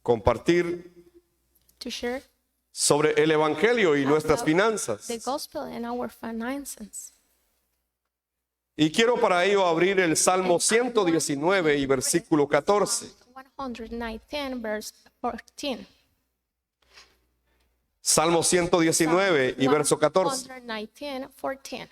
compartir to share sobre el evangelio y nuestras finanzas. the gospel and our finances. Y quiero para ello abrir el Salmo 119 y versículo 14. 119 verse 14. Salmo 119 y verso 14. 119, 14.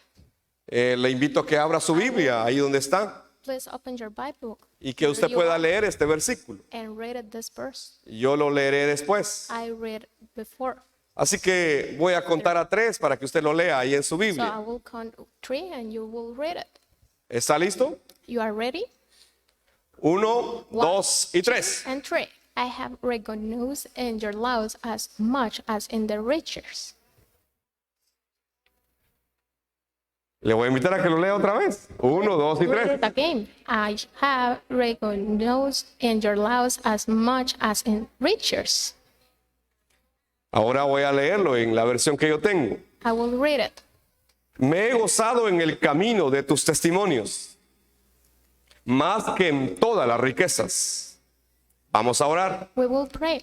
Le invito a que abra su Biblia ahí donde está Please open your Bible y que usted pueda leer este versículo. and read this verse. Yo lo leeré después. I read before. Así que voy a contar a 3 para que usted lo lea ahí en su So I Biblia. will count 3 and you will read it. ¿Está listo? You are ready? 1, 2 y 3. And 3. I have recognized in your laws as much as in the riches. Le voy a invitar a que lo lea otra vez. 1, 2 y Read 3. it again. I have recognized in your laws as much as in riches. Ahora voy a leerlo en la versión que yo tengo. I will read it. Me he gozado en el camino de tus testimonios, más que en todas las riquezas. Vamos a orar. We will pray.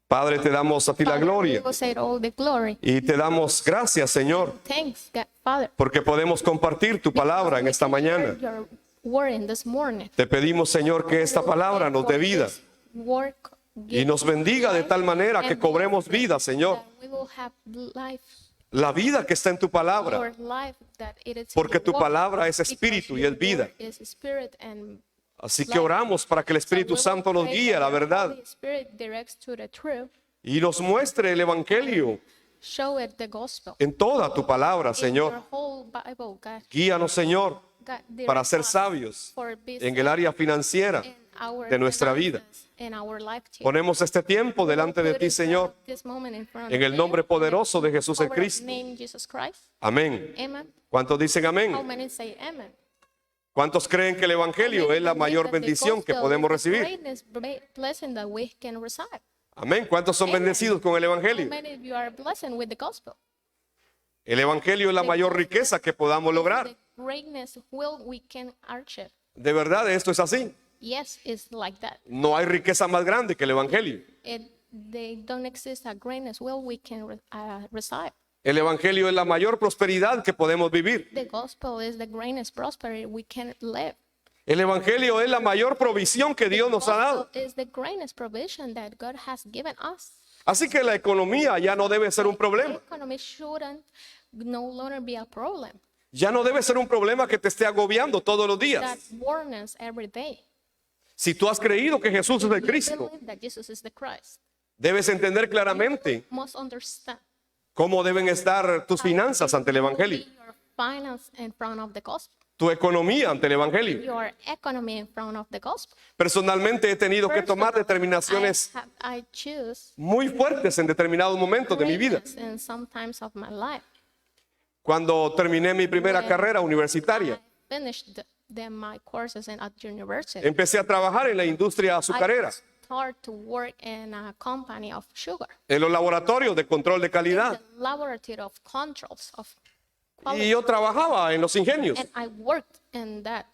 Padre, te damos a ti la Father, we gloria will say all the glory. y te damos gracias, Señor, Thanks, God, Father. porque podemos compartir tu palabra en esta mañana. Your word in this morning. Te pedimos, Señor, que esta palabra nos dé vida Work, y nos bendiga de tal manera que cobremos vida, Señor. that we will have life, La vida que está en tu palabra, your life, that it is porque your tu word, palabra es because espíritu y your es vida. word is spirit and Así que oramos para que el Espíritu Santo nos guíe a la verdad Holy Spirit directs to the truth. y nos muestre el Evangelio Show it the gospel. en toda tu palabra, In Señor. your whole Bible, God, Guíanos, Señor, God direct para ser us sabios for business en el área financiera in our de nuestra vida. finances, in our life too. Ponemos este tiempo delante de ti, Señor, This moment in front en of el you. nombre poderoso de Jesús el Power of Cristo. name Jesus Christ. Amén. Amen. ¿Cuántos dicen How amén? many say amen? ¿Cuántos creen que el Evangelio es la mayor bendición que podemos recibir? Greatest blessing that we can receive. Amén. ¿Cuántos son bendecidos con el How Evangelio? many of you are blessed with the gospel? El Evangelio es la mayor riqueza que podamos lograr. The greatness will we can achieve. De verdad, esto es así. Yes, it's like that. No hay riqueza más grande que el Evangelio. They don't exist a greatness will we can receive. El Evangelio es la mayor prosperidad que podemos vivir. The gospel is the greatest prosperity we can live. El Evangelio es la mayor provisión que Dios nos ha dado. Gospel is the greatest provision that God has given us. Así que la economía ya no debe ser un problema. Economy shouldn't no longer be a problem. Ya no debe ser un problema que te esté agobiando todos los That días. warns every day. Si tú has creído que Jesús es el You Cristo, believe that Jesus is the Christ. debes entender claramente Must understand cómo deben estar tus finanzas ante el Evangelio, your finance in front of the gospel. tu economía ante el Evangelio. Your economy in front of the gospel. Personalmente he tenido que tomar determinaciones I choose muy fuertes en determinados momentos de mi vida. greatness in some times of my life. Cuando terminé mi primera carrera universitaria, I finished my courses at university. empecé a trabajar en la industria azucarera, I started to work in a company of sugar. en los laboratorios de control de The calidad. laboratory of controls of Y quality. yo trabajaba en los ingenios. And I worked in that.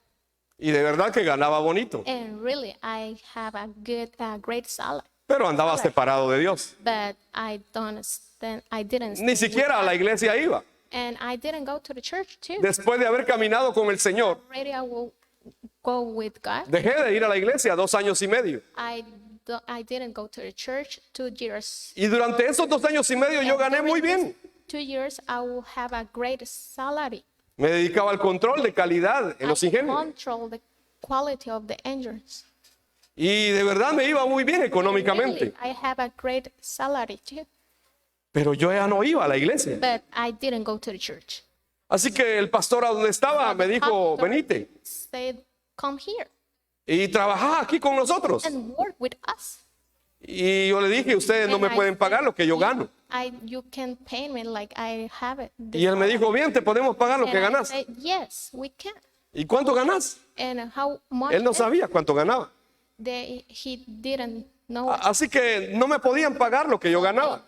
Y de verdad que ganaba bonito. And really, I have a great salary. Pero andaba separado de Dios. But I didn't Ni stay siquiera a la iglesia iba. and I didn't go to the church too. Después de haber caminado con el Señor, Already I will go with God. dejé de ir a la iglesia 2 años y medio. I didn't go to the church 2 years. Y durante esos 2 años y medio yo gané muy bien. 2 years I will have a great salary. Me dedicaba al control de calidad en los I ingenios. control the quality of the engines. Y de verdad me iba muy bien económicamente. Really, I have a great salary too. Pero yo ya no iba a la iglesia. But I didn't go to the church. Así que el pastor a donde estaba me dijo, Pastor venite said, come here y trabajá aquí con nosotros. and work with us. Y yo le dije, ustedes no And me I pueden said, pagar lo que yo gano. You can pay me like I have it. Y él me dijo, bien, te podemos pagar lo que And I ganas. said, yes, we can. ¿Y cuánto ganas? And how much? Él no sabía cuánto ganaba. He didn't know. Así que no me podían pagar lo que yo ganaba.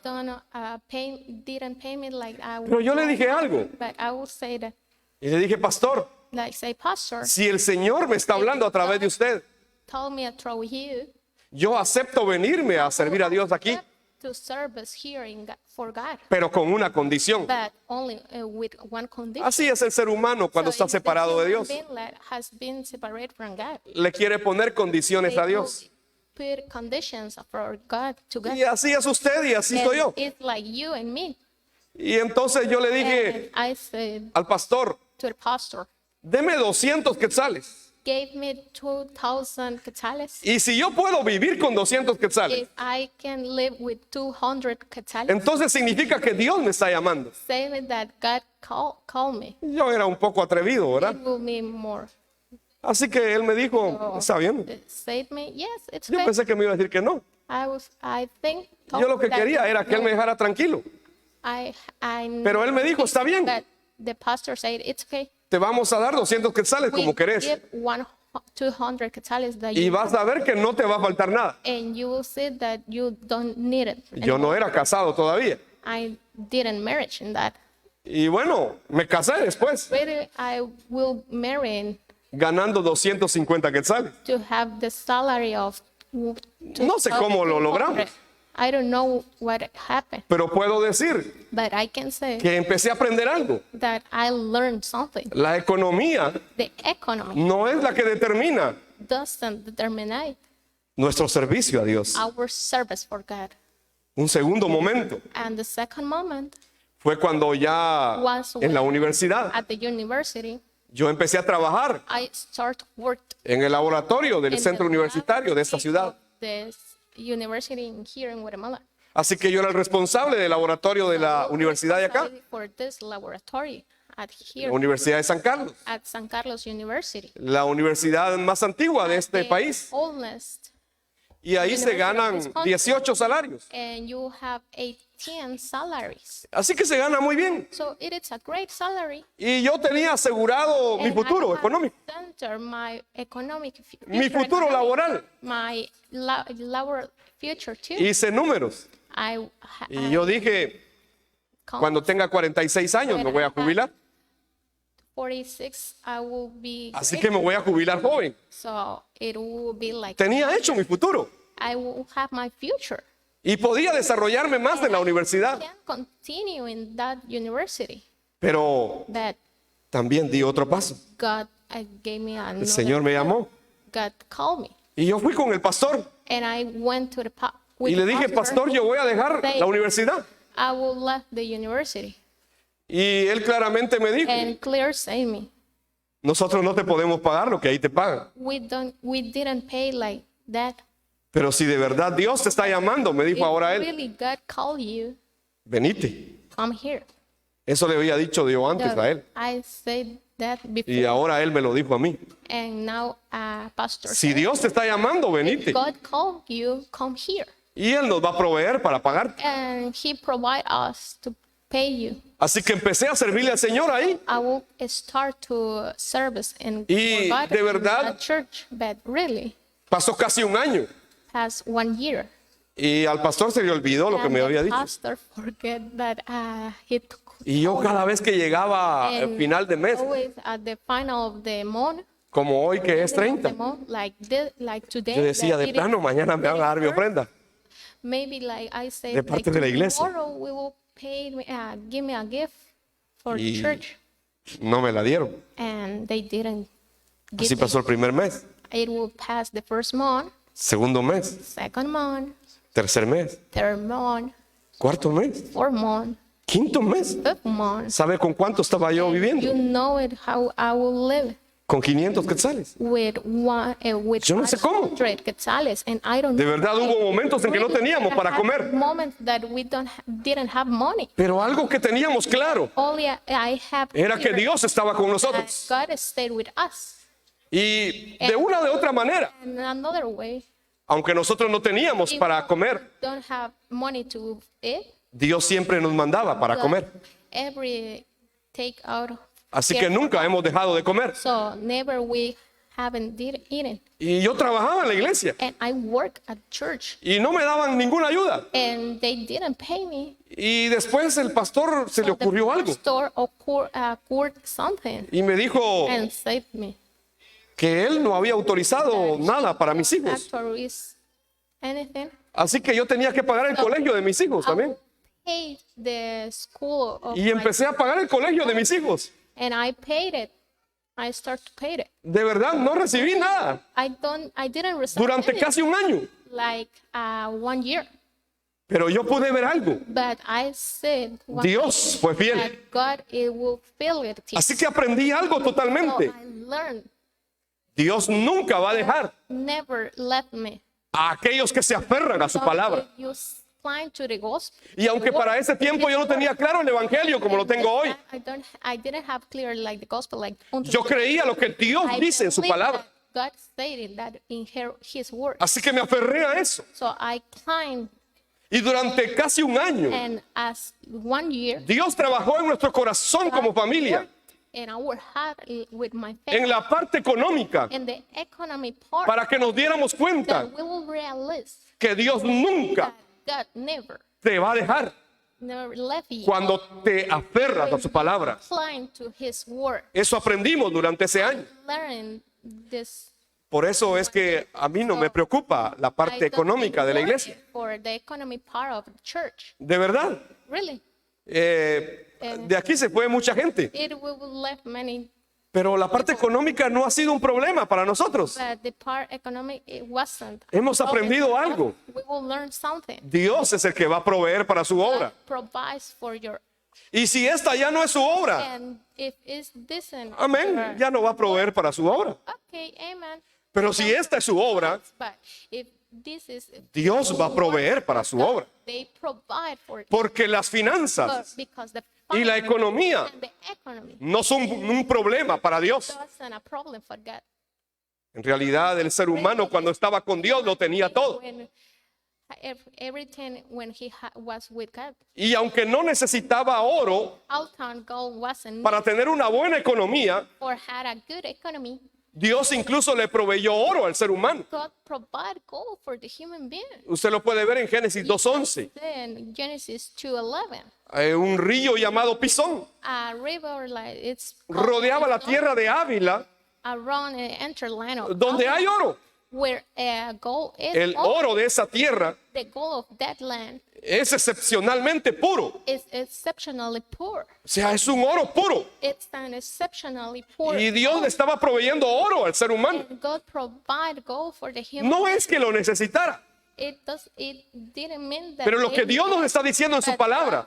Didn't pay me like I would. Pero yo le dije algo. But I will say that, Y le dije, pastor, like say, Pastor, si el Señor me está hablando a través de usted told me through you, Yo acepto venirme a servir a Dios aquí, to service here for God, pero con una condición. but only with one condition. Así es el ser humano cuando está So if the separado de human Dios. being that has been separated from God, Le quiere poner condiciones they a will Dios. put conditions for God to God. Y así es usted y así And soy yo. it's like you and me. Y entonces yo le dije And I said al pastor, to the pastor, deme 200 quetzales. gave me 2,000 quetzales. Y si yo puedo vivir con 200 quetzales, If I can live with 200 quetzales, entonces significa que Dios me está llamando. saying that God call me, Yo era un poco atrevido, ¿verdad? it will mean more. Así que él me dijo, está bien. It said me, yes, it's Yo okay. pensé que me iba a decir que no. I think. Yo lo que that quería era que él me dejara tranquilo. I Pero él me dijo, está bien, that the pastor said, it's okay. te vamos a dar 200 quetzales como We querés. give 200 quetzales that Y you vas a ver que no te va a faltar nada. and you will see that you don't need it. Yo no era casado todavía. I didn't marriage in that. Y bueno, me casé después, Really, I will marry ganando 250 quetzales. to have the salary of. No sé cómo lo logramos. I don't know what happened, Pero puedo decir but I can say que empecé a aprender algo. that I learned something. La economía The economy no es la que determina doesn't determine nuestro servicio a Dios. our service for God. Un segundo momento And the second moment fue cuando ya was en la when universidad at the university, yo empecé a trabajar I start work en el laboratorio del in centro the universitario de esta ciudad. the university here in Guatemala. Así que yo era el responsable del laboratorio de la universidad de acá, For this laboratory at here la Universidad de San Carlos, at San Carlos University. la universidad más antigua de este The país. oldest, Y ahí se ganan 18 salarios. and you have 18 salaries. Así que se gana muy bien. So it is a great salary. Y yo tenía asegurado mi And futuro I have económico, centered my economic mi future futuro economic, laboral. my labor future too. Hice números. Y yo dije, cuando tenga 46 años me voy a jubilar. 46, I will be. Así que me voy a jubilar joven. So it will be like Tenía hecho mi futuro. I will have my future. Y podía desarrollarme más en la universidad. Can continue in that university. Pero But también di otro paso. God gave me El another. Señor me llamó. God called me, Y yo fui con el pastor. and I went to the with Y le the dije, pastor, yo voy a dejar la universidad. I will left the university, Y él claramente me dijo, and clear say me, nosotros no te podemos pagar lo que ahí te pagan. we didn't pay like that. Pero si de verdad Dios te está llamando, me dijo If ahora él, really God called you, venite. come here. Eso le había dicho yo antes a él. I said that before, Y ahora él me lo dijo a mí. and now pastor Si said, Dios te está llamando, venite. God called you, come here, Y él nos va a proveer para pagar. and He provide us to pay you. Así que empecé a servirle al Señor ahí. I will start to service in Y for God de in verdad- that church, but really Pasó casi un año. has 1 year. Y al pastor se le olvidó lo que And me the había dicho. pastor forget that he took Y yo cada vez que llegaba al and final de mes, always at the final of the month, como hoy que es 30, like today, yo decía, that de it is plano, mañana me van a dar mi 31st, ofrenda. maybe like I say, De parte de la iglesia. tomorrow we will pay me, give me a gift for the Y church, no me la dieron. and they didn't give Así pasó el primer mes, it. It will pass the first month, segundo mes, second month, tercer mes, third month, cuarto mes, fourth month, quinto mes. fifth month. ¿Sabe con cuánto estaba yo You viviendo? know it how I will live Con 500 quetzales. with with Yo no sé cómo. 500 quetzales, and I don't De know. verdad hubo momentos en que no teníamos para comer. Moments that we didn't have money. Pero algo que teníamos claro Only I have era que clear Dios estaba con that nosotros. God stayed with us. Y de una o de otra manera, And another way, aunque nosotros no teníamos para comer, don't have money to eat. Dios siempre nos mandaba para comer. Every take out. Así que nunca hemos dejado de comer. So never we haven't eaten. Y yo trabajaba en la iglesia And I work at church, y no me daban ninguna ayuda. and they didn't pay me. Y después el pastor se le So the ocurrió algo pastor occurred something y me dijo and saved me. que él no había autorizado nada para mis hijos. Actually, anything. Así que yo tenía que pagar el colegio de mis hijos I también. will pay the school of Y my, empecé a pagar el colegio de mis hijos. and I paid it. I start to pay it. De verdad, no recibí nada I didn't receive durante anything, casi un año. like 1 year. Pero yo pude ver algo. But I said one Dios fue thing, fiel. that God it will fill it. Así que aprendí algo So totalmente. I learned, Dios nunca va a dejar never left me. a aquellos que se aferran a su So palabra. if you climb to the gospel. Y aunque para ese tiempo yo no tenía claro el evangelio como lo tengo hoy, I didn't have clear like the gospel like until yo creía lo que Dios I dice en su believe palabra. that God stated that in His word. Así que me aferré a eso. So I climbed, Y durante casi un año, and as 1 year, Dios trabajó en nuestro corazón como familia, in our heart with my en family, la parte económica, in the economy part, para que nos diéramos cuenta that we will realize que Dios nunca that God never te va a dejar left you. cuando te aferras a su palabra. Climb to His word, Eso aprendimos durante ese año. learning this. Por eso es que a mí no me preocupa la I parte don't económica de la worry iglesia. for the economy part of the church. De verdad. Really, De aquí se fue mucha gente. it will left many, Pero la parte económica no ha sido un problema para nosotros. but the part economic it wasn't. Hemos aprendido algo. We will learn something. Dios es el que va a proveer para su obra. God provides for your, Y si esta ya no es su obra, and if it's this and amén, ya no va a proveer para su obra. okay, amen. Pero si esta es su obra, But if this is Dios va a proveer para su obra. they provide for it. Porque las finanzas Because the y la finance economía and the economy no son un problema para Dios. wasn't a problem for God. En realidad, el ser humano cuando estaba con Dios lo tenía todo. When everything when he was with God, Y aunque no necesitaba oro Alton gold wasn't para tener una buena economía, or had a good economy. Dios incluso le proveyó oro al ser humano. God provide gold for the human being. Usted lo puede ver en Génesis 2:11. Then Genesis 2:11, Un río llamado Pisón a river like it's rodeaba la tierra de Ávila, around the interland of donde hay oro. where gold is. El oro de esa tierra The gold of that land es excepcionalmente puro. is exceptionally poor. O sea, es un oro puro. It's an exceptionally poor. Y Dios le estaba proveyendo oro al ser humano. And God provide gold for the human. No es que lo necesitara, It didn't mean that. pero lo que Dios nos está diciendo en su palabra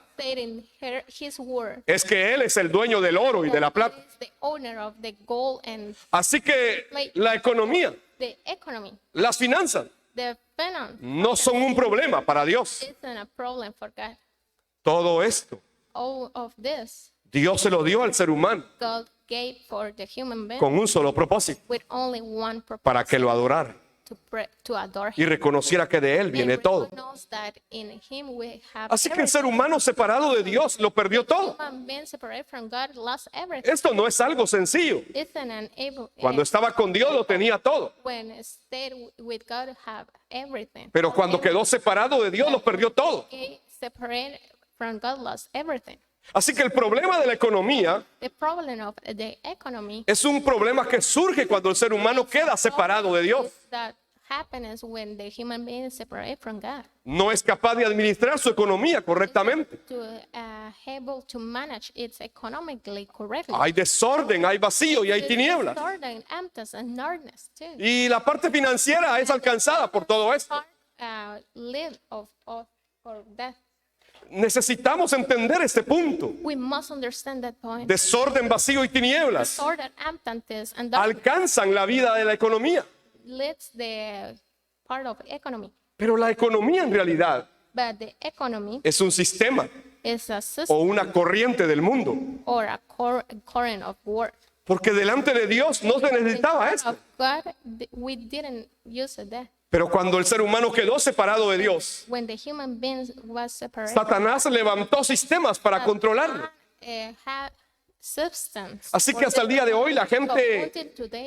His word. es que Él es el dueño del oro y de la plata. Is the owner of the gold and Así que la economía, the economy. las finanzas, The finance no son un problema para Dios. isn't a problem for God. Todo esto, All of this Dios se lo dio al ser humano God gave for the human being con un solo propósito, with only one purpose, para que lo adorara to adore y Him. reconociera que de Él viene And todo. knows that in Him we have Así que el everything. ser humano separado de Dios lo perdió todo. Human being separated from God lost everything. Esto no es algo sencillo. Isn't unable. Cuando estaba con Dios lo tenía todo. When stayed with God, have everything. Pero cuando quedó separado de Dios lo perdió todo. Okay, separated from God lost everything. Así que el problema de la economía The problem of the economy es un problema que surge cuando el ser humano queda separado de Dios. is that happens when the human being is separated from God. No es capaz de administrar su economía correctamente. To able to manage it economically correctly. Hay desorden, hay vacío y hay tinieblas. Distorted, emptiness, and darkness too. Y la parte financiera es alcanzada por todo esto. Live for that. Necesitamos entender este punto. We must understand that point. Desorden, vacío y tinieblas Distorted, emptiness, and darkness alcanzan la vida de la economía. leads the part of economy. Pero la economía en realidad But the economy es un sistema is a system o una corriente del mundo. or a current of work. Porque delante de Dios no se necesitaba esto. Of God, we didn't use that. Pero cuando el ser humano quedó separado de Dios, When the human being was separated, Satanás levantó sistemas para controlarlo. had substance. Así que hasta el día de hoy la gente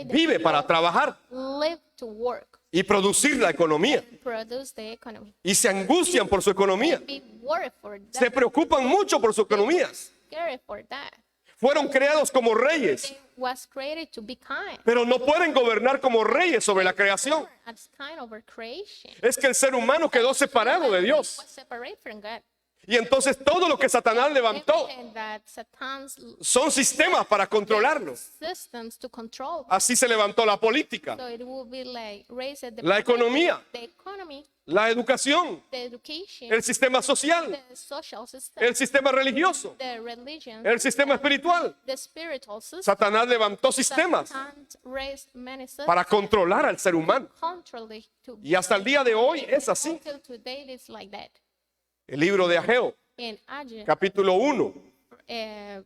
vive para trabajar Live to work, y producir la economía. produce the economy. Y se angustian por su economía. Be worried for Se that, preocupan mucho por su economía. scared for that. Fueron creados como reyes, They was created to be kind. pero no pueden gobernar como reyes sobre la creación. As kind over creation. Es que el ser humano quedó separado de Dios. Was separate from God. Y entonces todo lo que Satanás levantó Everything that Satan's son sistemas para controlarlo. systems to control. Así se levantó la política, So it will be like raise the la economía, the economy, la educación, the education, el sistema social, the social system, el sistema religioso, the religion, el sistema espiritual. the spiritual system. Satanás levantó sistemas Satan raised many systems para controlar al ser humano. control it to Y hasta el día de hoy es así. until today it's like that. El libro de Ageo, In Ageo, capítulo 1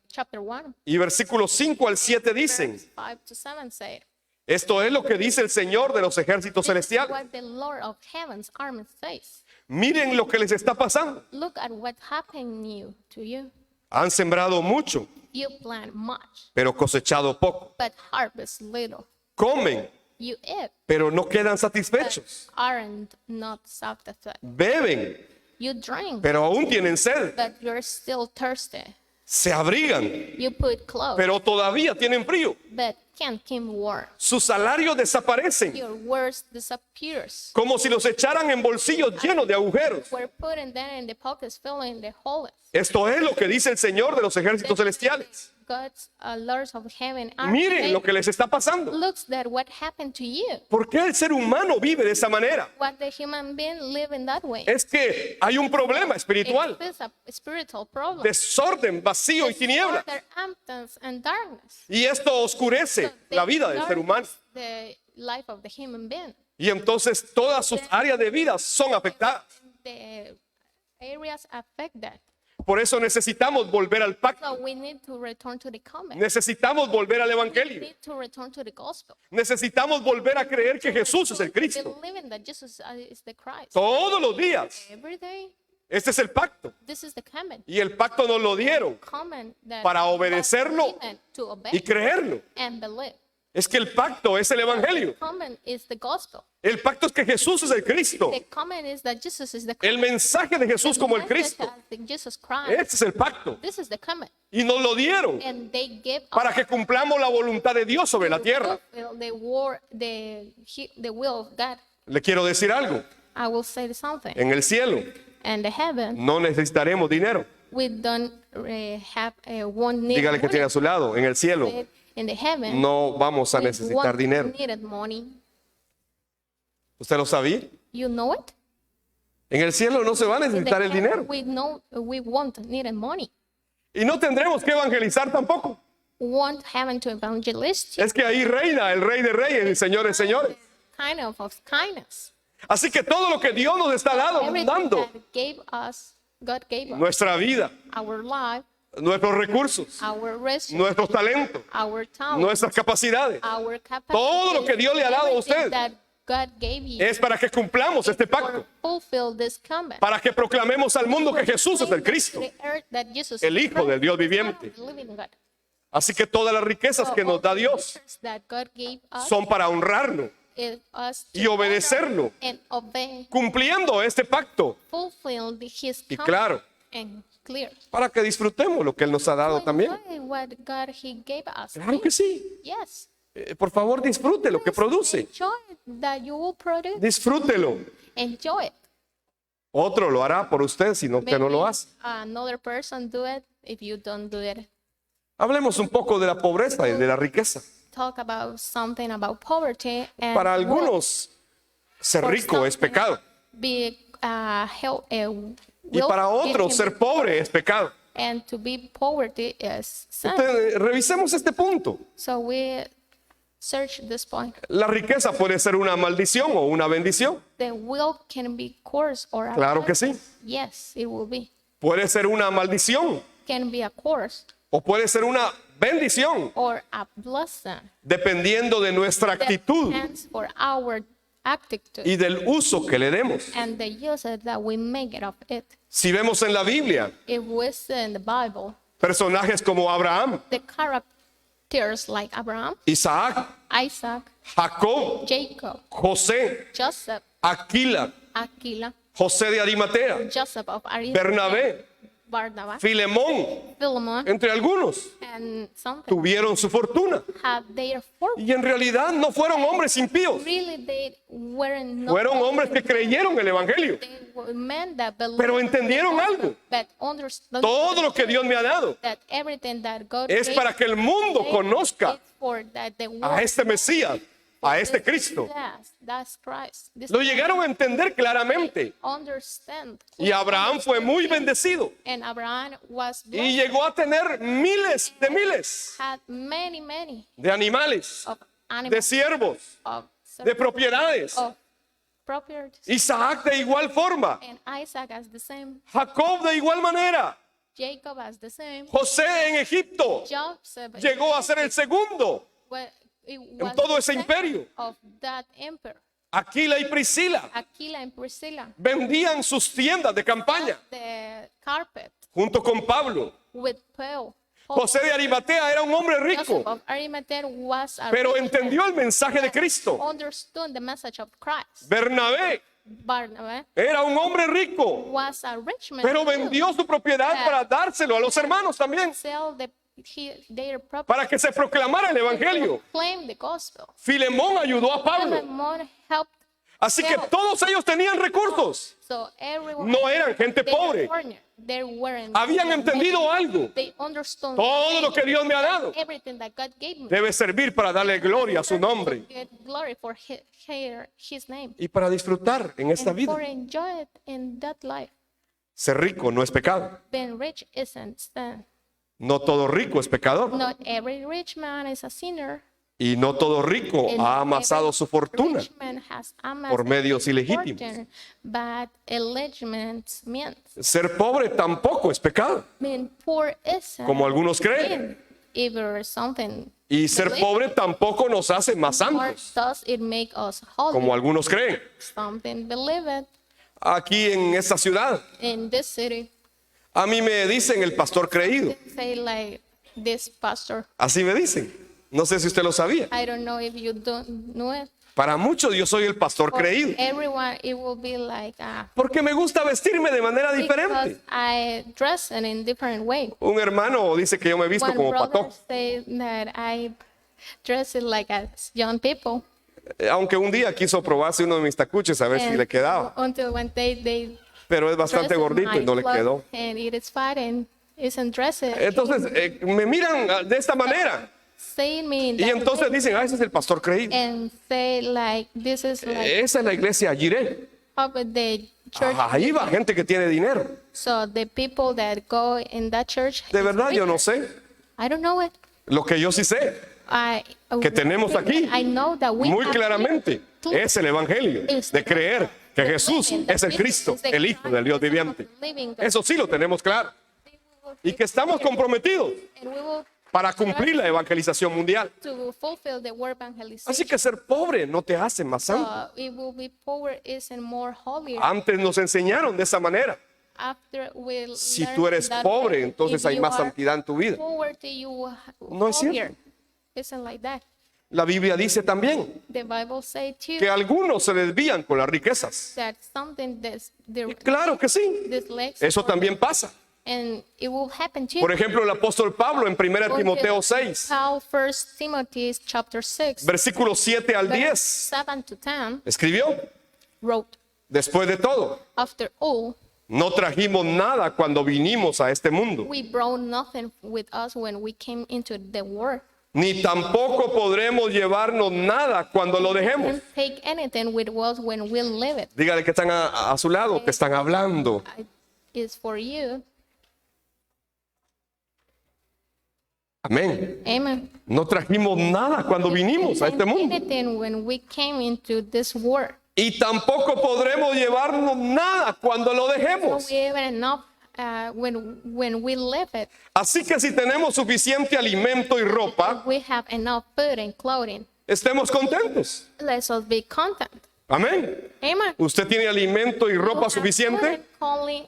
chapter 1, y versículos 5 al 7 dicen, 5 to 7 say, esto es lo que dice el Señor de los ejércitos celestiales. what the Lord of heaven's army says. Miren lo que les está pasando. Look at what happened to you. Han sembrado mucho, You plant much, pero cosechado poco. but harvest little. Comen, You eat, pero no quedan but satisfechos. aren't not satisfied. Beben, You drink, pero aún tienen sed. but you're still thirsty. Se abrigan, You put clothes, pero todavía tienen frío. but can't keep warm. Sus salarios desaparecen, Your words disappears. como si los echaran en bolsillos llenos de agujeros. We're putting them in the pockets, filling the holes. Esto es lo que dice el Señor de los ejércitos celestiales. God's lords of heaven are Miren lo que les está pasando. looks at what happened to you. ¿Por qué el ser humano vive de esa manera? What the human being live in that way. Es que hay un problema espiritual, It's a spiritual problem. desorden, vacío y tinieblas. Disorder, emptiness, and darkness. Y esto oscurece la vida del ser humano. The life of the human being. Y entonces todas sus áreas de vida son afectadas. The areas affect that. Por eso necesitamos volver al pacto. So we need to return to the common. Necesitamos volver al evangelio. Need to return to the gospel. Necesitamos volver a creer que Jesús es el Cristo. Believing that Jesus is the Christ. Todos los días. Every day, Este es el pacto. this is the common. Y el pacto nos lo dieron Common that para was obedecerlo given to obey y creerlo. and believe. Es que el pacto es el evangelio. Common is the gospel. El pacto es que Jesús es el Cristo. The common is that Jesus is the El mensaje de Jesús como el Cristo. Jesus Christ. Este es el pacto. This is the common. Y nos lo dieron And they give para que cumplamos la voluntad de Dios sobre la tierra. the will of God. Le quiero decir algo. I will say something. En el cielo And the heaven, no necesitaremos dinero. we don't have one need Dígale que tiene a su lado. En el cielo in the heaven. no vamos a we necesitar won't dinero. needed money. ¿Usted lo sabía? You know it? En el cielo no se va a In the necesitar el heaven, dinero. we know we won't needed money. Y no tendremos que evangelizar tampoco. Won't having to evangelist. Es que ahí reina el Rey de Reyes y Señor de Señores. Kind of kindness. Así que todo lo que Dios nos está Everything dando, that gave us, God gave us, nuestra vida, our life, nuestros recursos, our riches, nuestros talentos, our talent, nuestras capacidades, our capacity, todo lo que Dios le ha dado a everything usted that God gave you es para que cumplamos este pacto, for fulfill this command. para que proclamemos al mundo que Jesús es el Cristo, The earth that Jesus el Hijo del Dios Christ, viviente. the living God. Así que todas las riquezas que nos da Dios That God gave us son para honrarlo is us y obedecerlo, and obey, cumpliendo este pacto. fulfill His Y command claro, and clear. para que disfrutemos lo que Él nos ha dado también. Enjoy what God He gave us. Claro que sí. Yes. Por favor, disfrute lo que produce. Enjoy that you will produce. Disfrútelo. Enjoy it. Otro lo hará por usted si no, usted no lo hace. Another person do it if you don't do it. Hablemos un poco de la pobreza y de la riqueza. Talk about something about poverty and Para wealth. algunos, ser For rico es something, pecado. Be Y para otros, ser pobre es pecado. and to be poverty is sin. Entonces, revisemos este punto. So we search this point. La riqueza puede ser una maldición o una bendición. The will can be curse or a Claro que sí. blessing. Yes, it will be. Puede ser una maldición Can be a curse o puede ser una bendición, or a blessing. dependiendo de nuestra actitud Depends for our attitude y del uso que le demos. and the use that we make it of it. Si vemos en la Biblia If we see in the Bible, personajes como Abraham, the characters like Abraham, Isaac, Isaac, Jacob, Jacob, José, Joseph, Aquila, Aquila, José de Arimatea, Joseph of Arimathea, Bernabé, Barnabas, Filemón, Philemon, entre algunos, and something tuvieron su fortuna. had their fortune. Y en realidad no fueron hombres impíos, Really, they weren't not fueron hombres que creyeron el Evangelio, they were men that believed, pero entendieron algo. that understood Todo lo que Dios me ha dado that everything that God es gave para que el mundo conozca is for that the world a este Mesías, a este Cristo. Yes, that's Christ. This Lo llegaron a entender claramente. understand. Y Abraham fue muy bendecido And Abraham was y blessed, llegó a tener miles had many de animales, of de animals, siervos, of de propiedades. of properties. Isaac de igual forma, And Isaac as the same, Jacob de igual manera, Jacob as the same, José en Egipto Joseph llegó a ser el segundo it en was todo the ese second imperio. of that emperor. Aquila y Priscila Aquila and Priscilla, vendían sus tiendas de campaña the carpet junto con Pablo. with Paul. José de Arimatea era un hombre Joseph rico, of Arimathea was a pero rich man, entendió el mensaje de Cristo. understood the message of Christ. Bernabé Barnabas era un hombre rico, was a rich man, pero too. vendió su propiedad para dárselo a los hermanos también, Sell their property, para que se proclamara el evangelio. claim the gospel. Filemón ayudó a Pablo. Philemon helped. Así que todos ellos tenían recursos. So everyone, No eran gente they were pobre. poor. They weren't. Habían entendido algo. They understood Todo lo que Dios me ha dado everything that God gave me. debe servir para darle gloria a su nombre Get glory for his name. y para disfrutar en esta And vida. for enjoy it in that life. Ser rico no es pecado. Being rich isn't sin. No todo rico es pecador. Not every rich man is a sinner. Y no todo rico And ha amasado every su fortuna rich man has amassed por medios ilegítimos. fortune, but illegitimate means. Ser pobre tampoco es pecado, Being poor isn't como algunos creen. sin. Either something Y ser pobre tampoco nos hace más or santos, does it make us holy. como algunos creen. Something believe it Aquí en esta ciudad, in this city. a mí me dicen el pastor creído. Say like this pastor. Así me dicen. No sé si usted lo sabía. I don't know if you don't know it. Para muchos yo soy el pastor For creído. everyone, it will be like Porque me gusta vestirme de manera because diferente. I dress in different way. Un hermano dice que yo me visto One como brother patón. say that I dress it like as young people. Aunque un día quiso probarse uno de mis tacuches a ver si And le quedaba. until one day they Pero es bastante dress gordito y no le my quedó. clothes and it is fat and isn't dressed. Entonces me miran de esta manera. Say me Y that entonces way dicen, ese es el pastor creído. and say like this is like Esa es la iglesia Jireh. of the church. Ahí va gente que tiene dinero. So the people that go in that church. De is verdad yo no richer. sé. I don't know it. Lo que yo sí sé, que tenemos aquí I know that we muy have claramente, here es el evangelio de creer que Jesús es el Cristo, el Hijo del Dios viviente. Eso sí lo tenemos claro. Y que estamos comprometidos and we will para cumplir la evangelización mundial. to fulfill the word evangelization. Así que ser pobre no te hace más santo. It will be poor isn't more holy. Antes nos enseñaron de esa manera. After we Si learn tú eres that pobre, way, entonces if hay you más are santidad en tu vida. poverty, you No es cierto. holier. Isn't like that. La Biblia dice también The Bible say too que algunos se desvían con las riquezas. that something that's Y claro que sí, this legs eso también pasa. and it will happen too. Por ejemplo, el apóstol Pablo en 1 Timoteo 6, Paul, 1 Timothy chapter 6, versículos 7 al 10, 7 to 10 escribió, wrote, después de todo, after all, no trajimos nada cuando vinimos a este mundo, we brought nothing with us when we came into the world. ni tampoco podremos llevarnos nada cuando lo dejemos. Didn't take anything with us when we live it. Dígale que están a su lado, que están hablando. It's for you. Amén. Amen. No trajimos nada cuando vinimos a este mundo. Anything when we came into this world. Y tampoco podremos llevarnos nada cuando lo So dejemos. we have enough when we live it. Así que si tenemos suficiente alimento y ropa, We have enough food and clothing. estemos contentos. Let's us be content. Amén. Amen. ¿Usted tiene alimento y ropa suficiente?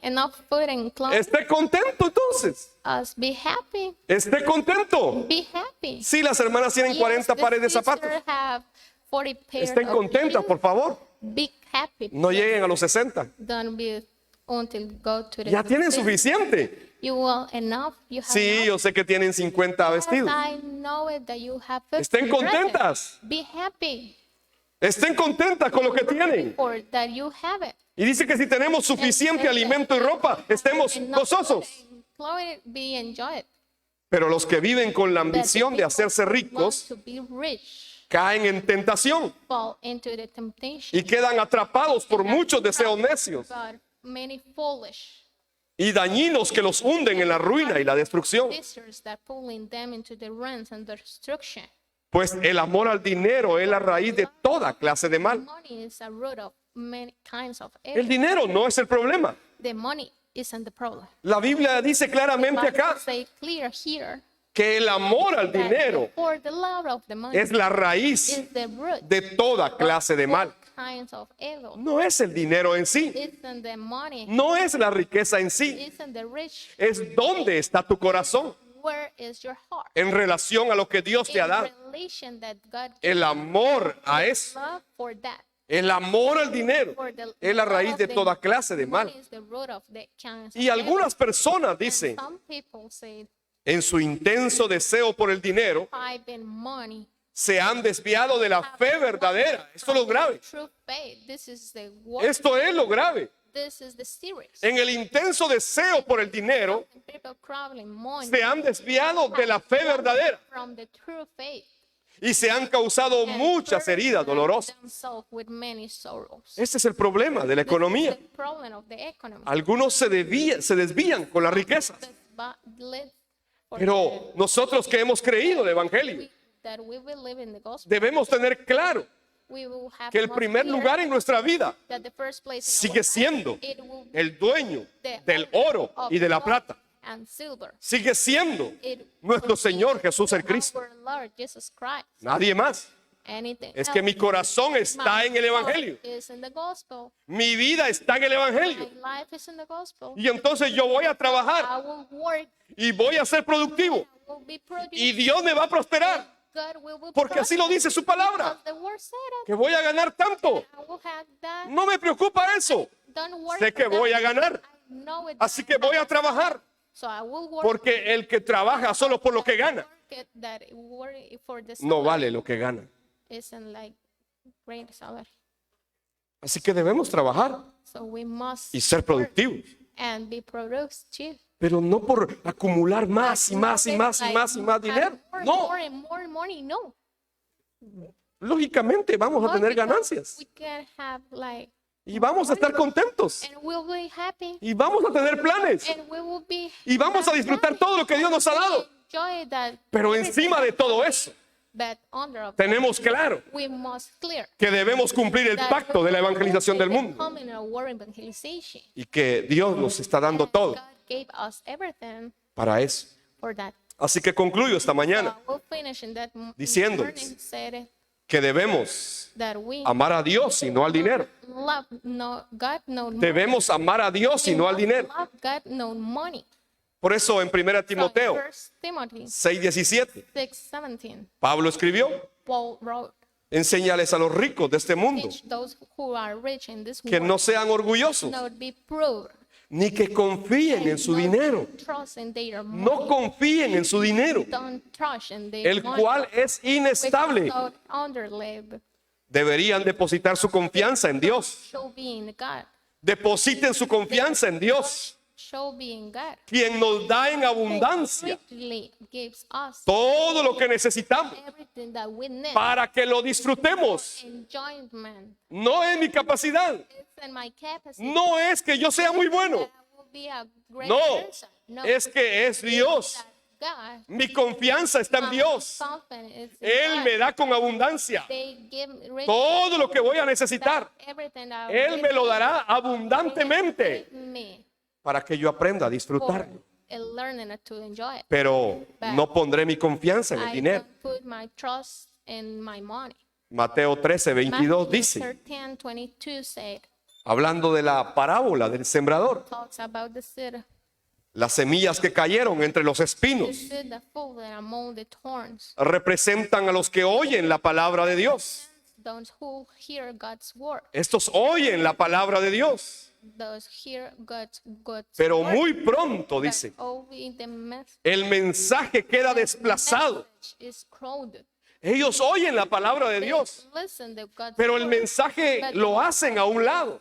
Enough food and clothing. Esté contento entonces. Us be happy. Esté contento. Be happy. Sí, las hermanas tienen 40 Yes, pares de the zapatos. sisters have 40 pairs Estén of contentas, shoes. por favor. Be happy. No lleguen a los 60. Don't be until go to the Ya tienen 50. suficiente. You will enough. You have Sí, enough. yo sé que tienen 50 Yes, vestidos. I know it that you have 50 Estén dresses. contentas. Be happy Estén contentas con lo que tienen. for that you have it. Y dice que si tenemos suficiente alimento y ropa, estemos Enough gozosos. clothing, be enjoyed. Pero los que viven con la But the ambición de people hacerse who want ricos to be rich caen en tentación fall into the temptation. y quedan atrapados por muchos deseos necios But many foolish y dañinos que los hunden en la ruina y la destrucción. desires that pulling them into the ruins and the destruction. Pues el amor al dinero es la raíz de toda clase de mal. Money is a root of many kinds of El evil. dinero no es el problema. The money isn't the problem. La Biblia dice claramente acá Bible say clear here que el amor al that dinero for the love of the money es la raíz is the root de toda clase de mal. of kinds of evil. No es el dinero en sí, Isn't the money, no es la riqueza en sí, isn't the rich. es dónde está tu corazón Where is your heart? en relación a lo que Dios te ha In dado. relation that God El amor a eso, love for that. el amor al dinero For the es la love raíz of de the toda clase de mal. money is the root of the kinds Y of algunas personas evil. dicen, And some people say, en su intenso deseo por el dinero, I've been money. se han desviado de la fe verdadera. Esto es lo grave. True faith. This is the word. Esto es lo grave. This is the serious. En el intenso deseo por el dinero, People crawling money se han desviado de la fe verdadera from the true faith. y se han causado And muchas heridas burden dolorosas. themselves with many sorrows. Ese es el problema de la economía. The problem of the economy. Algunos se desvían con las riquezas, pero nosotros que hemos creído el Evangelio, That we will live in the gospel. debemos tener claro We will have que el more primer clear lugar en nuestra vida that the first place in our sigue life, siendo it will be el dueño the del owner oro of y de la gold plata. and silver. Sigue siendo It nuestro will Señor be Jesús el Cristo. our Lord Jesus Christ. Nadie más. Anything Es que else. mi corazón está My en el Evangelio. heart is in the gospel. Mi vida está en el My Evangelio. life is in the gospel. Y entonces yo voy a trabajar I will work. y voy a ser productivo. I will be productive. Y Dios me va a prosperar. God will Porque así lo dice su palabra. Because the word said it. Que voy a ganar tanto. I will have that. No me preocupa eso. Don't worry Sé que for that. voy a ganar. I know it. Así que voy a trabajar. So I will work. Porque el que trabaja solo por lo que gana, That worry for the no salary vale lo que gana. isn't like great salary. Así que debemos trabajar So we must y ser productivos. and be productive. Pero no por acumular más y más y más y más y más dinero. No, More and more money. No. lógicamente vamos a Not tener because ganancias We can have like, y vamos a estar contentos and we'll be happy, y vamos a tener planes and we will be. y vamos a disfrutar todo lo que Dios nos ha dado. Enjoy that. Pero everything. encima de todo eso, But under of tenemos claro we must clear que debemos cumplir el pacto de la evangelización del mundo Becoming a war evangelization. y que Dios nos está dando todo God gave us everything para eso. for that. Así que concluyo esta mañana We'll finish in that diciéndoles morning said que debemos that we amar a Dios y no al dinero. love no God, no money. Debemos amar a Dios y no al dinero. Love God, no money. Por eso en 1 Timoteo 1 Timothy 6:17, 6:17, Pablo escribió, Paul wrote, enséñales a los ricos de este mundo teach those who are rich in this que world no sean orgullosos, not be proud, ni que confíen en su not dinero. trust in their money, No confíen en su dinero, don't trust in their el money, cual es inestable. without underlay, Deberían depositar su confianza en Dios. show being God, Depositen su confianza en Dios, show being God, quien nos da en who abundancia richly gives us todo lo que necesitamos everything that we need. para que lo disfrutemos. Enjoyment. No es mi capacidad, It's in my capacity. no es que yo sea muy bueno, that I will be a great no, person. No, es que es Dios. that God, Mi confianza está en Dios. confidence is in Él God. me da con abundancia They give rich todo lo que voy a necesitar. everything that Él me lo dará abundantemente give me para que yo aprenda a for disfrutarlo. learning to enjoy it. Pero no pondré mi confianza en el I dinero. don't put my trust in my money. Mateo 13:22 dice, 13:22 said, hablando de la parábola del sembrador, talks about the seed, las semillas que cayeron entre los the espinos seed that fallen among the thorns. representan a los que oyen la palabra de Dios. those who hear God's word, Estos oyen la palabra de Dios, those hear God's pero word, muy pronto, that dice, only the el mensaje queda desplazado. message is crowded. Ellos oyen la palabra de They Dios, listen to God's pero el word, mensaje but lo hacen a un lado.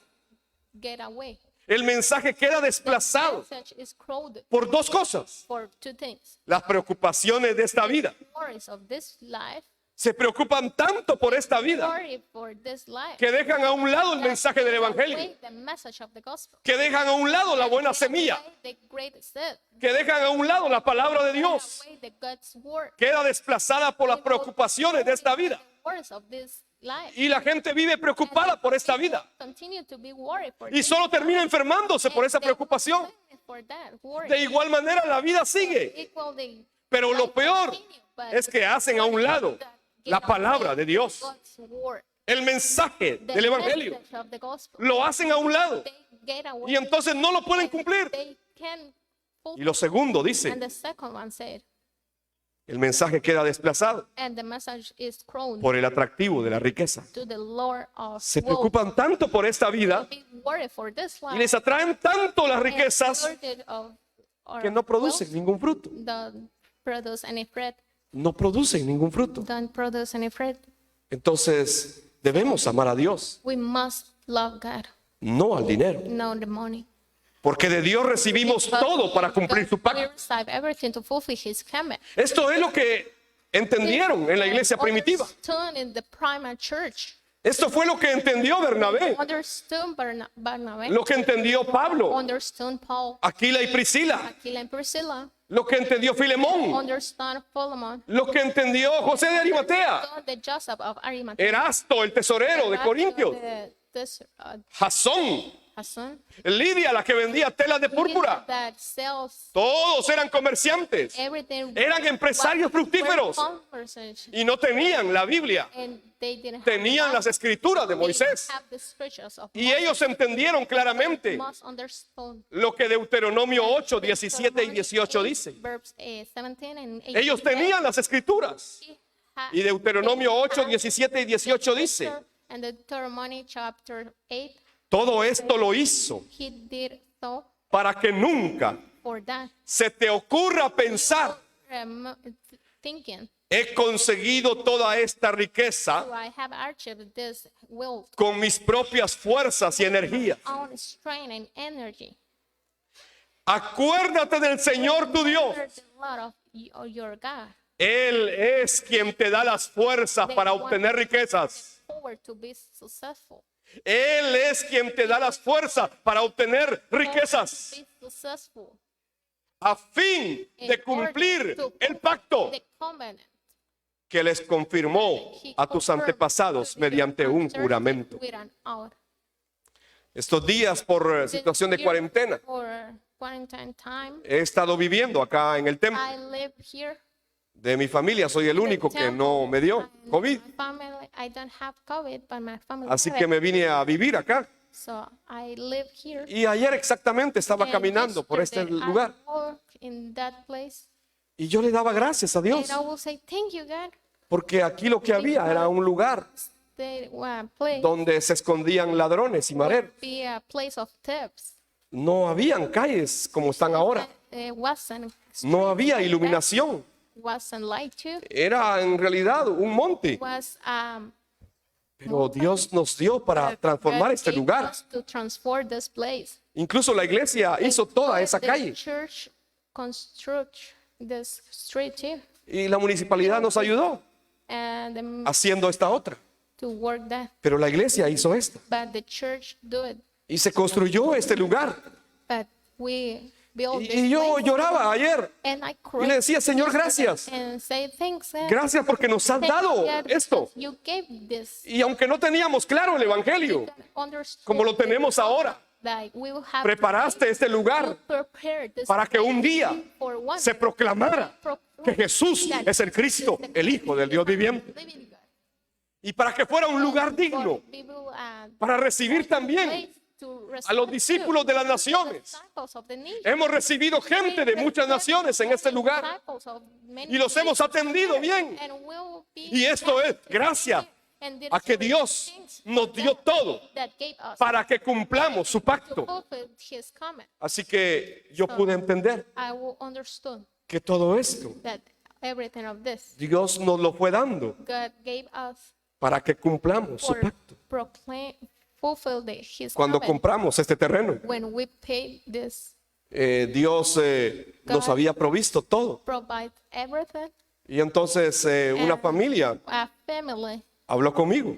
get away. El mensaje queda desplazado Message is crowded por dos cosas. for two things. Las preocupaciones de esta vida. Worries of this life, Se preocupan tanto por esta vida worry for this life, que dejan a un lado el mensaje del evangelio, away the message of the gospel, que dejan a un lado la buena semilla, away the great seed, que dejan a un lado la palabra de Dios. away the God's word, Queda desplazada por las preocupaciones de esta vida. worries of this life. Y la gente vive preocupada por esta vida. Continue to be worried for Y this. solo termina enfermándose por esa They preocupación. live for that, worry. De igual manera la vida sigue. Equally, Pero lo life peor continue, but es que hacen a un lado la palabra de Dios. God's word, El mensaje the del evangelio. message of the gospel, Lo hacen a un lado. they get away. Y entonces no lo pueden cumplir. They can Y fulfill. lo segundo And dice, the second one said, el mensaje queda desplazado and the message is crowned por el atractivo de la riqueza. to the Lord of Se wealth. preocupan tanto por esta vida Be worried for this y life. les atraen tanto las and riquezas worried of our que no producen ningún fruto. wealth, don't produce any fruit. No producen ningún fruto. Don't produce any fruit. Entonces debemos amar a Dios, We must love God, no al dinero. not the money. Porque de Dios recibimos todo para cumplir su We pacto. receive everything to fulfill His command. Esto es lo que entendieron en la iglesia primitiva. Understood in the primary church. Esto fue lo que entendió Bernabé, Understood Barnabas. lo que entendió Pablo, Understood Paul. Aquila y Priscila, Aquila and Priscilla. lo que entendió Filemón, Understand Philemon. lo que entendió José de Arimatea, The Joseph of Arimathea. Erasto, el tesorero de Corintios, Jasón, Hassan. Lidia, la que vendía telas de púrpura. That sells Todos eran comerciantes, everything. eran empresarios fructíferos Conversation. y no tenían la Biblia, And they didn't have tenían las escrituras de they Moisés. have the scriptures of Y ellos entendieron claramente must understand. lo que Deuteronomio 8, 17 y 18 dice. Verbs 17 and 18. Ellos tenían las escrituras. He had- Y Deuteronomio they 8, had 17 y 18 dice, And Deuteronomy chapter 8, todo esto lo hizo he did so para que nunca for that. se te ocurra pensar, Um, Thinking, he conseguido toda esta riqueza do I have achieved this wealth con mis propias fuerzas y energías. on strength and energy? Acuérdate del Señor tu Dios. Serve the Lord of your God. Él es quien te da las fuerzas para obtener riquezas. Forward to be successful. Él es quien te da las fuerzas para obtener riquezas Be successful. a fin de cumplir el pacto The covenant que les confirmó he a tus confirmed antepasados mediante un juramento. with an oath. Estos días por situación de cuarentena For quarantine time, he estado viviendo acá en el templo. I live here. De mi familia soy el único que no me dio COVID. My family, I don't have COVID, but my family Así have que it. me vine a vivir acá. So I live here. Y ayer exactamente estaba And caminando por este yesterday lugar. I walk in that place, Y yo le daba gracias a Dios. and I will say, thank you, God. Porque aquí lo que había era un lugar They were a place, donde se escondían ladrones y mareros. be a place of tips. No habían calles como están ahora. Wasn't No había iluminación. wasn't light too. Era en realidad un monte. Was Pero Dios nos dio para transformar God este gave lugar. us to transform this place. Incluso la iglesia hizo toda esa The calle. church construct this street too, Y la municipalidad nos ayudó and haciendo esta otra. to work that. Pero la iglesia hizo esta. But the church do it. Y se construyó este lugar. But we build Y this yo place. lloraba ayer. And I Y le decía, Señor, gracias. and say thanks. God. Gracias porque nos has Thank dado God esto. because you gave this. Y aunque no teníamos claro el evangelio, Understood como lo tenemos ahora, that we will have preparaste este lugar prepare this para que un día for one se proclamara que Jesús that es el Cristo, el Hijo del Dios viviente. living God. Y para que fuera un lugar digno For people, para recibir también place to a los respect discípulos de las naciones. disciples of the nation. Hemos recibido gente de muchas naciones en este lugar Disciples of many y los hemos atendido bien. and will be Y esto es gracias And this a que is Dios things nos dio todo that gave us para que cumplamos su to pacto. fulfill his comment. Así que yo pude entender I will understand que todo esto that everything of this Dios nos lo fue dando God gave us para que cumplamos su for pacto. fulfill his Cuando comment. compramos este terreno, When we paid this, Dios nos había provisto todo. provide everything. Y entonces una familia A family habló conmigo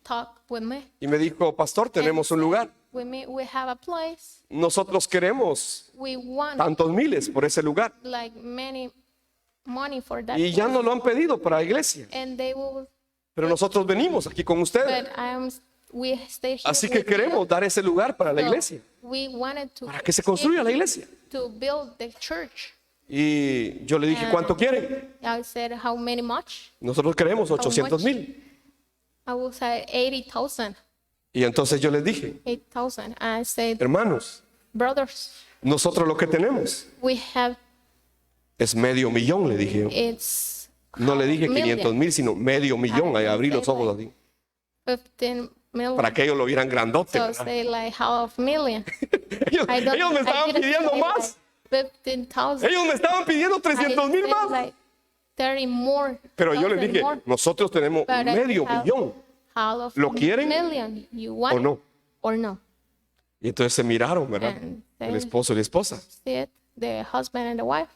talked with me. y me dijo, pastor, tenemos un lugar. We have a place. Nosotros queremos We want tantos miles por ese lugar. like many money for that. Y ya nos lo han pedido para la iglesia. And they will, Pero nosotros venimos aquí con ustedes. but we stay here. Así que with queremos dar ese lugar para la you. iglesia. We wanted Para que se construya la iglesia. to build the church. Y yo le dije, ¿cuánto quieren? I said, how many much? Nosotros queremos 800,000. I will say 80,000. Y entonces yo les dije, 8,000. I said, hermanos, brothers, nosotros lo que tenemos we have, es medio millón, le dije. it's No le dije million. 500,000, sino medio millón. Ahí abrí los ojos así. 15 million. Para que ellos lo vieran grandote. So ¿verdad? say like half million. Ellos me estaban didn't pidiendo say más. like 15,000. Ellos me estaban pidiendo I 300,000 said más. like 30 more. Pero yo les 1,000 dije, more. nosotros tenemos But I medio have millón. Half of ¿Lo quieren million. You want o no? it or no? Y entonces se miraron, ¿verdad? And El they esposo y la esposa. see it, the husband and the wife.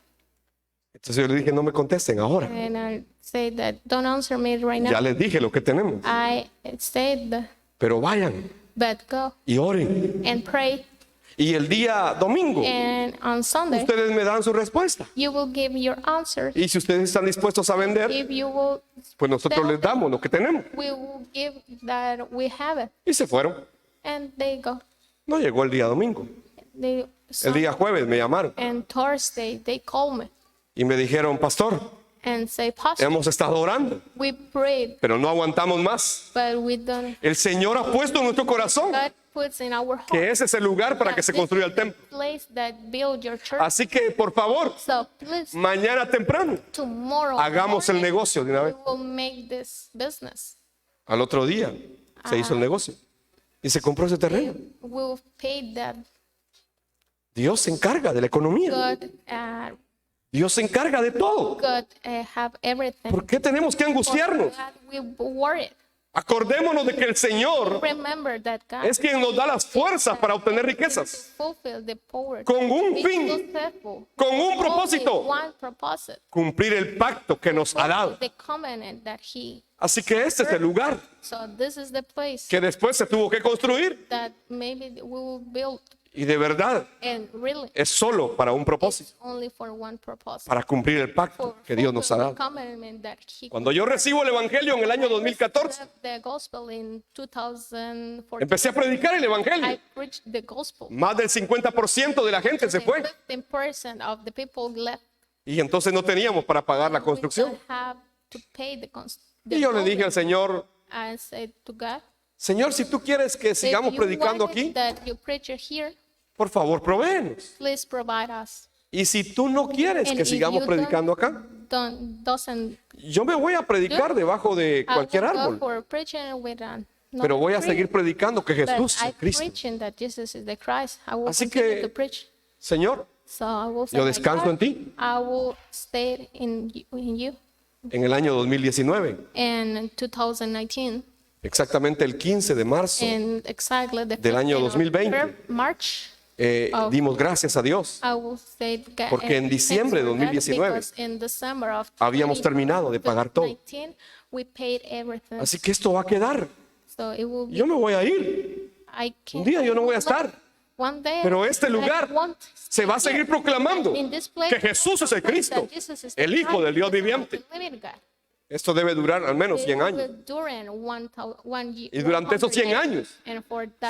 Entonces yo les dije, no me contesten ahora. And I say that don't answer me right now. Ya les dije lo que tenemos. I said, Pero vayan but go y oren. and pray. Y el día domingo, And on Sunday, ustedes me dan su respuesta. you will give your answers. Y si ustedes están dispuestos a vender, If you will, pues nosotros les damos lo que tenemos. we will give that we have it. Y se fueron. And they go. No llegó el día domingo. They, El día jueves me llamaron and Thursday, they call me y me dijeron, pastor, and say, Pastor, hemos estado orando, we prayed, pero no aguantamos más. but we don't. El Señor ha puesto en nuestro corazón God puts in our heart que ese es el lugar para que se construya el templo. place that build your church. Así que, por favor, So please, mañana temprano, tomorrow hagamos el morning, negocio de una we vez. will make this business. Al otro día se hizo el negocio y se compró ese terreno. We will pay that. Dios se encarga de la economía. Dios se encarga de todo. God have everything. ¿Por qué tenemos que angustiarnos? God, we worried. Acordémonos de que el Señor Remember that God es quien nos da las fuerzas para obtener riquezas. fulfill the power. Con un Be fin, successful. con un Only propósito. one propósito. Cumplir el pacto que nos ha dado. The covenant that He. Así que este es el lugar So this is the place que después se tuvo que construir. that maybe we will build, Y de verdad and really es solo para un propósito. only for one purpose. Para cumplir el pacto que Dios nos ha fulfill the dado. covenant that He. Cuando yo recibo el Evangelio en el año 2014, The gospel in 2014. empecé a predicar el I Evangelio. preached the gospel. Más del 50% de la gente se fue. 15% of the people left. Y entonces no teníamos para pagar la We construcción. don't have to pay the Y yo le dije al Señor, I said to God, Señor, si tú quieres que sigamos if you predicando want aquí, that you preach here, por favor, provéenos. please provide us. Y si tú no quieres And que if sigamos you predicando acá, doesn't yo me voy a predicar debajo de I cualquier will go árbol. for preaching with Pero voy a seguir predicando que but Jesús I es Cristo. preaching that Jesus is the Christ. I will Así continue que- to preach. Señor, So I will say, yo my descanso God, en ti. I will stay in you. En el año 2019, In 2019, exactamente el 15 de marzo, and exactly the Del año 15th of 2020. March, dimos gracias a Dios. I will say God, Porque en diciembre de thanks for that, 2019 because in December of habíamos terminado de pagar todo. 2019, we paid everything. Así que esto va a quedar. So it will be, Yo me voy a ir. I can't, Un día yo no voy a estar. One day, Pero este I lugar won't se va a stay seguir here. proclamando In this place, que Jesús es el Cristo, that Jesus is the el Hijo Christ, del Dios the Son of viviente. the living God. Esto debe durar al menos 100 años. Y durante esos 100 años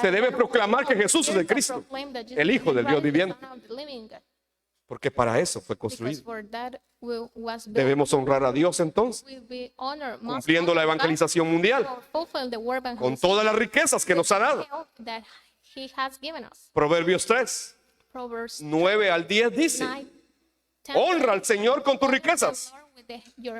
se debe proclamar que Jesús es el Cristo, el Hijo del Dios viviente. Porque para eso fue construido. Debemos honrar a Dios entonces, cumpliendo la evangelización mundial, con todas las riquezas que nos ha dado. Proverbios 3, 9 al 10 dice, honra al Señor con tus riquezas.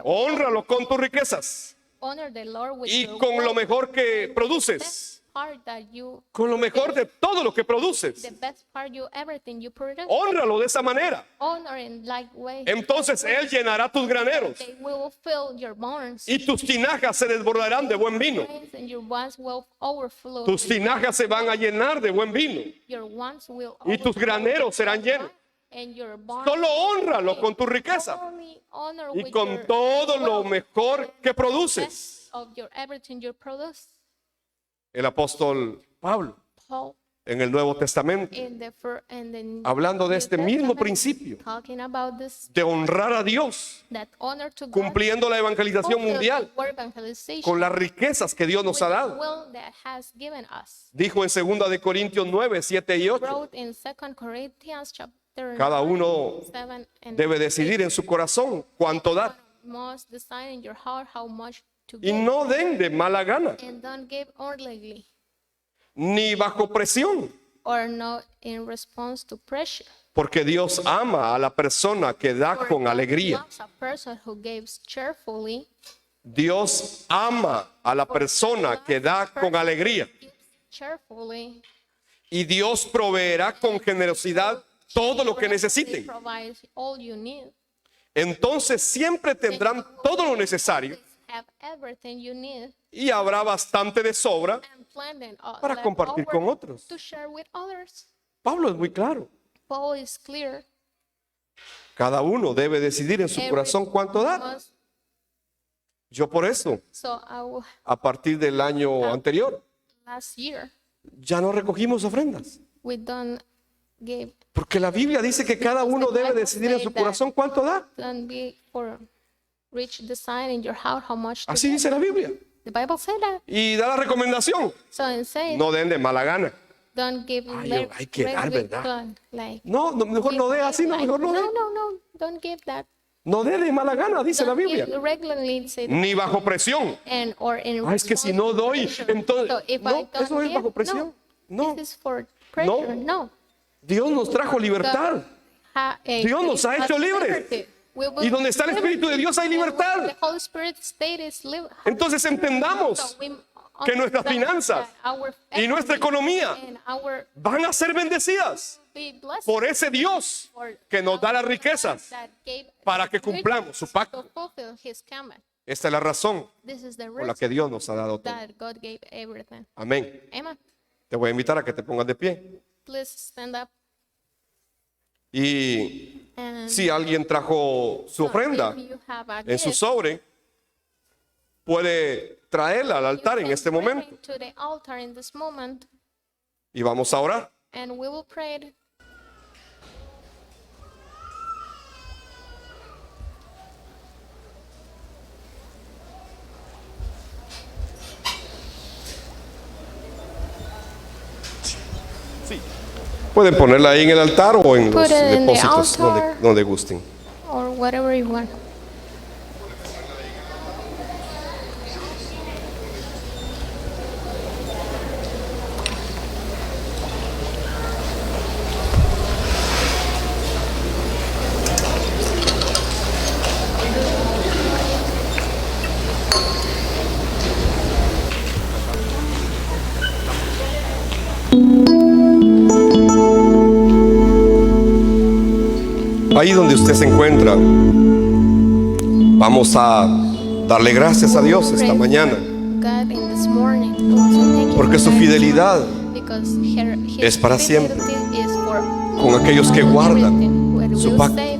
Hónralo con tus riquezas honor the Lord with y your con lo work, mejor que produces, best part that you, con lo mejor de todo lo que the produces. best part you, everything you produce, Hónralo de esa manera. honor in like way. Entonces Él llenará tus graneros They will fill your barns, y tus tinajas se desbordarán de buen vino. and your wants will overflow. Tus tinajas se van a llenar de buen vino Your wants will y tus overflow, graneros serán llenos. and your barns Solo hónralo con tu riqueza only honor y with con your todo lo wealth, mejor que produces. best of your everything you produce. El apóstol Pablo Paul en el Nuevo Testamento, in the hablando de New este mismo Testament, principio talking about this, de honrar a Dios, that honor to God, cumpliendo la evangelización fulfill mundial the word evangelization con las riquezas que Dios nos ha with the dado. will that has given us. Dijo en 2 de Corintios 9, 7 y 8, Wrote in 2 Corinthians chapter cada 9, uno 7 and debe decidir en su corazón cuánto dar must decide in your heart how much to y give, no den de mala gana and don't give orderly ni bajo presión, or not in response to pressure. porque Dios ama a la persona que da For con God alegría. loves a person who gives cheerfully, Dios ama a la persona que da con alegría gives cheerfully, y Dios proveerá con generosidad todo lo que He necesiten. provides all you need. Entonces siempre tendrán todo lo necesario Have everything you need y habrá bastante de sobra. and plenty Para left compartir over con otros. to share with others. Pablo es muy claro. Paul is clear. Cada uno debe decidir en su corazón cuánto dar. Must- Yo por eso, So a partir del año anterior, last year ya no recogimos ofrendas. we don't give, Porque la Biblia dice que cada uno debe decidir en su corazón cuánto dar. don't be for reach the sign in your heart how much to Así give. dice la Biblia. The Bible said that. Y da la recomendación. So it says No den de mala gana. don't give Ay, hay que dar, ¿verdad? like No, mejor no dé así, no, like, mejor no dé. no, don't give that. No dé de mala gana, dice la Biblia. Give regularly, it said, Ni bajo presión. and or in Es que si no doy, response to pressure. entonces... So if I No, don't eso es give, bajo presión. No, This is for pressure. No. Dios nos trajo libertad. Dios nos ha hecho libres. Y donde está el Espíritu de Dios hay libertad. The Holy Spirit state is Entonces entendamos que nuestras finanzas y nuestra economía van a ser bendecidas por ese Dios que nos da las riquezas para que cumplamos su pacto. Esta es la razón por la que Dios nos ha dado todo. that God gave everything. Amén. Amen. Te voy a invitar a que te pongas de pie. Please stand up. Y And si alguien trajo su ofrenda if you have a en su gift, sobre, puede traerla al altar en you este can bring momento it to the altar in this moment, y vamos a orar. and we will pray. Pueden ponerla ahí en el altar o en los Put it in the depósitos altar. donde gusten. Or whatever you want. Ahí donde usted se encuentra, vamos a darle gracias a Dios esta Pray mañana, God in this morning. Also, thank you porque su for fidelidad because his es para siempre, fidelity is for con aquellos que guardan everything. When su we pacto. save,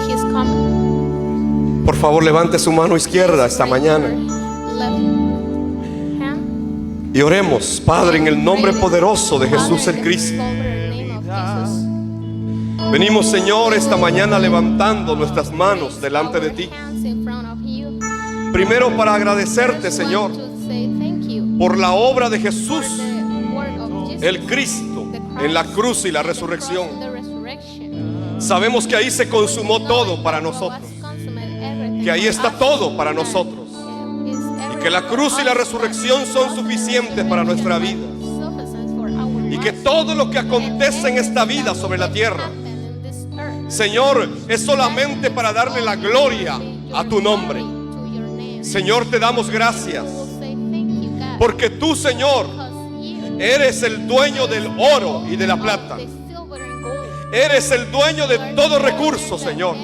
his coming. Por favor, levante su mano izquierda esta Raise mañana your left hand. y oremos, Padre, en el nombre poderoso de Jesús Father, el in the Cristo. sovereign name of Jesus. Venimos, Señor, esta mañana levantando nuestras manos delante de Our ti. hands in front of you. Primero para agradecerte, First Señor, want to say thank you por la obra de for Jesús, the word of Jesus, el Cristo, en la cruz y la resurrección. the resurrection. Sabemos que ahí se consumó todo para nosotros, que ahí está todo para nosotros, y que la cruz y la resurrección son suficientes para nuestra vida, y que todo lo que acontece en esta vida sobre la tierra, Señor, es solamente para darle la gloria a tu nombre. Señor, te damos gracias will say thank you, God, porque tú, Señor, because you eres el dueño del oro y de la plata. the silver and gold. Eres el dueño de todo recurso, Señor.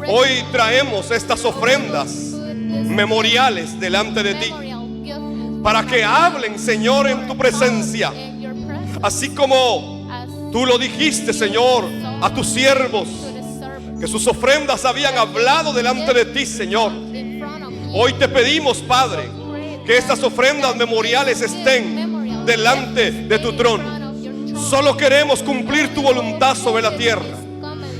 Hoy traemos estas ofrendas memoriales delante de ti para que hablen, Señor, en tu presencia. Así como tú lo dijiste, Señor, a tus siervos, que sus ofrendas habían hablado delante de ti, Señor. Hoy te pedimos, Padre, que estas ofrendas memoriales estén delante de tu trono. Solo queremos cumplir tu voluntad sobre la tierra.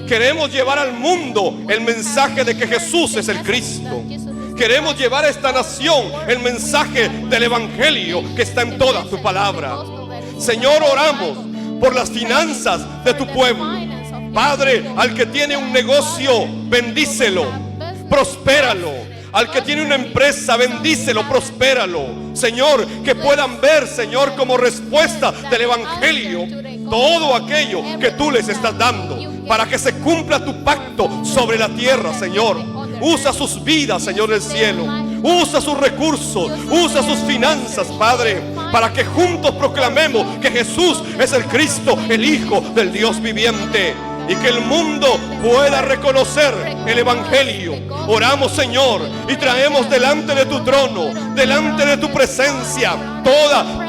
Queremos llevar al mundo el mensaje de que Jesús es el Cristo. Queremos llevar a esta nación el mensaje del Evangelio que está en toda tu palabra. Señor, oramos por las finanzas de tu pueblo. Padre, al que tiene un negocio, bendícelo, prospéralo. Al que tiene una empresa, bendícelo, prospéralo. Señor, que puedan ver, Señor, como respuesta del Evangelio, todo aquello que tú les estás dando, para que se cumpla tu pacto sobre la tierra, Señor. Usa sus vidas, Señor del cielo. Usa sus recursos, usa sus finanzas, Padre, para que juntos proclamemos que Jesús es el Cristo, el Hijo del Dios viviente. Y que el mundo pueda reconocer el Evangelio. Oramos, Señor, y traemos delante de tu trono, delante de tu presencia,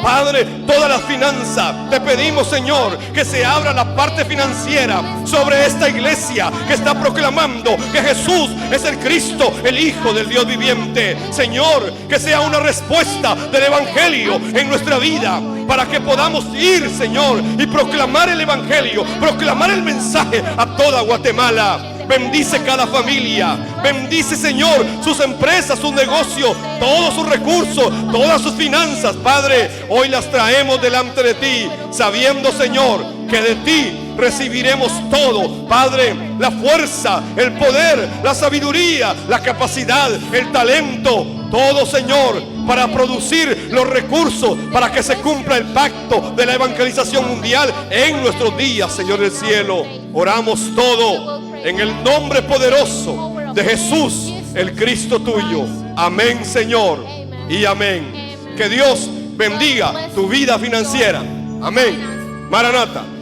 Padre, toda la finanza. Te pedimos, Señor, que se abra la parte financiera sobre esta iglesia que está proclamando que Jesús es el Cristo, el Hijo del Dios viviente. Señor, que sea una respuesta del Evangelio en nuestra vida, para que podamos ir, Señor, y proclamar el Evangelio, proclamar el mensaje a toda Guatemala. Bendice cada familia, bendice, Señor, sus empresas, sus negocios, todos sus recursos, todas sus finanzas, Padre. Hoy las traemos delante de ti, sabiendo, Señor, que de ti recibiremos todo, Padre, la fuerza, el poder, la sabiduría, la capacidad, el talento, todo, Señor, para producir los recursos para que se cumpla el pacto de la evangelización mundial en nuestros días, Señor del cielo. Oramos todo en el nombre poderoso de Jesús, el Cristo tuyo. Amén, Señor, y amén. Que Dios bendiga tu vida financiera. Amén. Maranata.